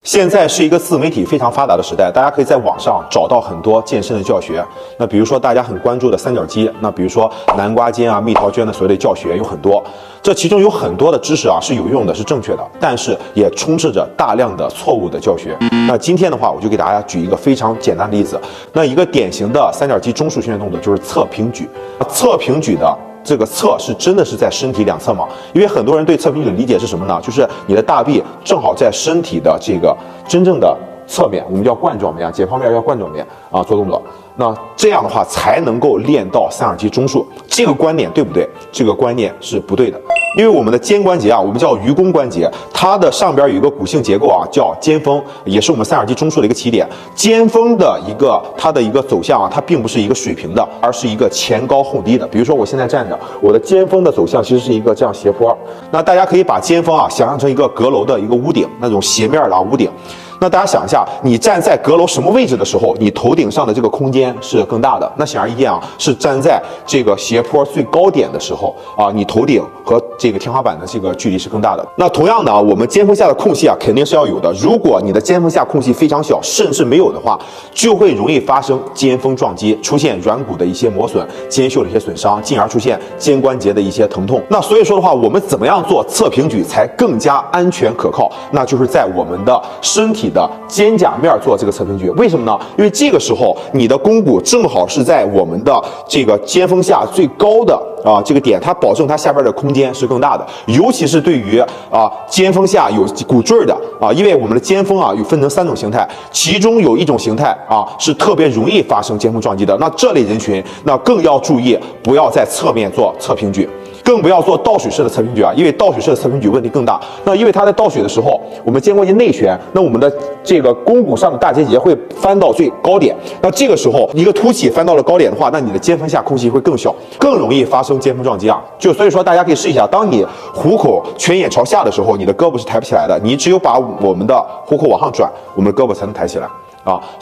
现在是一个自媒体非常发达的时代，大家可以在网上找到很多健身的教学。那比如说大家很关注的三角肌，那比如说南瓜筋啊、蜜桃圈的所谓的教学有很多，这其中有很多的知识啊是有用的，是正确的，但是也充斥着大量的错误的教学。那今天的话，我就给大家举一个非常简单的例子。那一个典型的三角肌中枢训练动作就是侧平举。侧平举的这个侧是真的是在身体两侧吗？因为很多人对侧平举的理解是什么呢？就是你的大臂正好在身体的这个真正的侧面，我们叫冠状面啊，解剖面叫冠状面啊，做动作。那这样的话才能够练到三角肌中枢，这个观点对不对？这个观念是不对的，因为我们的肩关节啊，我们叫盂肱关节，它的上边有一个骨性结构啊，叫肩峰，也是我们三角肌中枢的一个起点。肩峰的它的一个走向啊，它并不是一个水平的，而是一个前高后低的。比如说我现在站着，我的肩峰的走向其实是一个这样斜坡。那大家可以把肩峰啊想象成一个阁楼的一个屋顶，那种斜面的屋顶。那大家想一下，你站在阁楼什么位置的时候，你头顶上的这个空间是更大的？那显而易见啊，是站在这个斜坡最高点的时候啊，你头顶和这个天花板的这个距离是更大的。那同样的啊，我们肩峰下的空隙啊，肯定是要有的。如果你的肩峰下空隙非常小，甚至没有的话，就会容易发生肩峰撞击，出现软骨的一些磨损、肩袖的一些损伤，进而出现肩关节的一些疼痛。那所以说的话，我们怎么样做侧平举才更加安全可靠？那就是在我们的身体的肩胛面做这个侧平举。为什么呢？因为这个时候你的肱骨正好是在我们的这个肩峰下最高的这个点，它保证它下边的空间是更大的。尤其是对于肩峰下有骨坠的因为我们的肩峰有分成3种形态，其中有一种形态是特别容易发生肩峰撞击的。那这类人群那更要注意，不要在侧面做侧平举。更不要做倒水式的侧平举因为倒水式的侧平举问题更大。那因为它在倒水的时候，我们肩关节内旋，那我们的这个肱骨上的大结节会翻到最高点。那这个时候一个凸起翻到了高点的话，那你的肩峰下空隙会更小，更容易发生肩峰撞击所以说大家可以试一下，当你虎口全眼朝下的时候，你的胳膊是抬不起来的，你只有把我们的虎口往上转，我们的胳膊才能抬起来。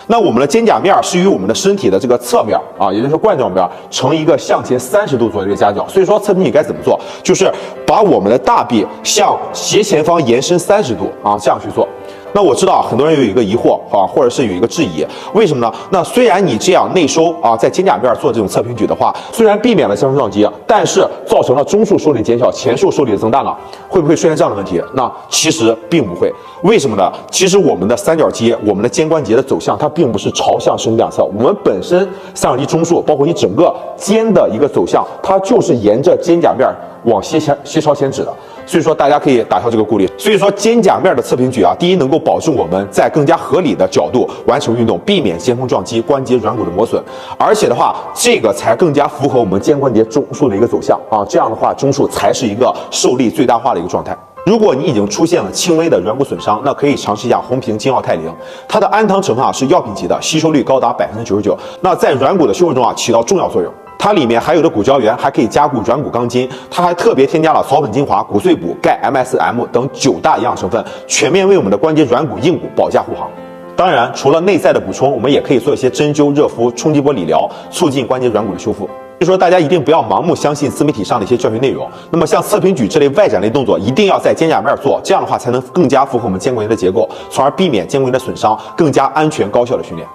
那我们的肩胛面是与我们的身体的这个侧面也就是冠状面成一个向前30度左右的夹角。所以说侧平举该怎么做？就是把我们的大臂向斜前方延伸30度这样去做。那我知道很多人有一个疑惑或者是有一个质疑，为什么呢？那虽然你这样内收在肩胛面做这种侧平举的话，虽然避免了肩峰撞击，但是造成了中束受力减小，前束受力的增大会不会出现这样的问题？那其实并不会。为什么呢？其实我们的三角肌、我们的肩关节的走向，它并不是朝向身体两侧，我们本身三角肌中枢，包括你整个肩的一个走向，它就是沿着肩胛面往斜朝前指的。所以说大家可以打消这个顾虑。所以说肩胛面的侧平举第一能够保证我们在更加合理的角度完成运动，避免肩峰撞击、关节软骨的磨损，而且的话，这个才更加符合我们肩关节中枢的一个走向这样的话，中枢才是一个受力最大化的一个状态。如果你已经出现了轻微的软骨损伤，那可以尝试一下红平金奥泰灵，它的氨糖成分是药品级的，吸收率高达99%，那在软骨的修复中起到重要作用。它里面含有的骨胶原还可以加固软骨钢筋，它还特别添加了草本精华、骨碎补、钙、MSM 等9大营养成分，全面为我们的关节软骨、硬骨保驾护航。当然，除了内在的补充，我们也可以做一些针灸、热敷、冲击波理疗，促进关节软骨的修复。所以说，大家一定不要盲目相信自媒体上的一些教学内容。那么，像侧平举这类外展类动作，一定要在肩胛面做，这样的话才能更加符合我们肩关节的结构，从而避免肩关节的损伤，更加安全高效的训练。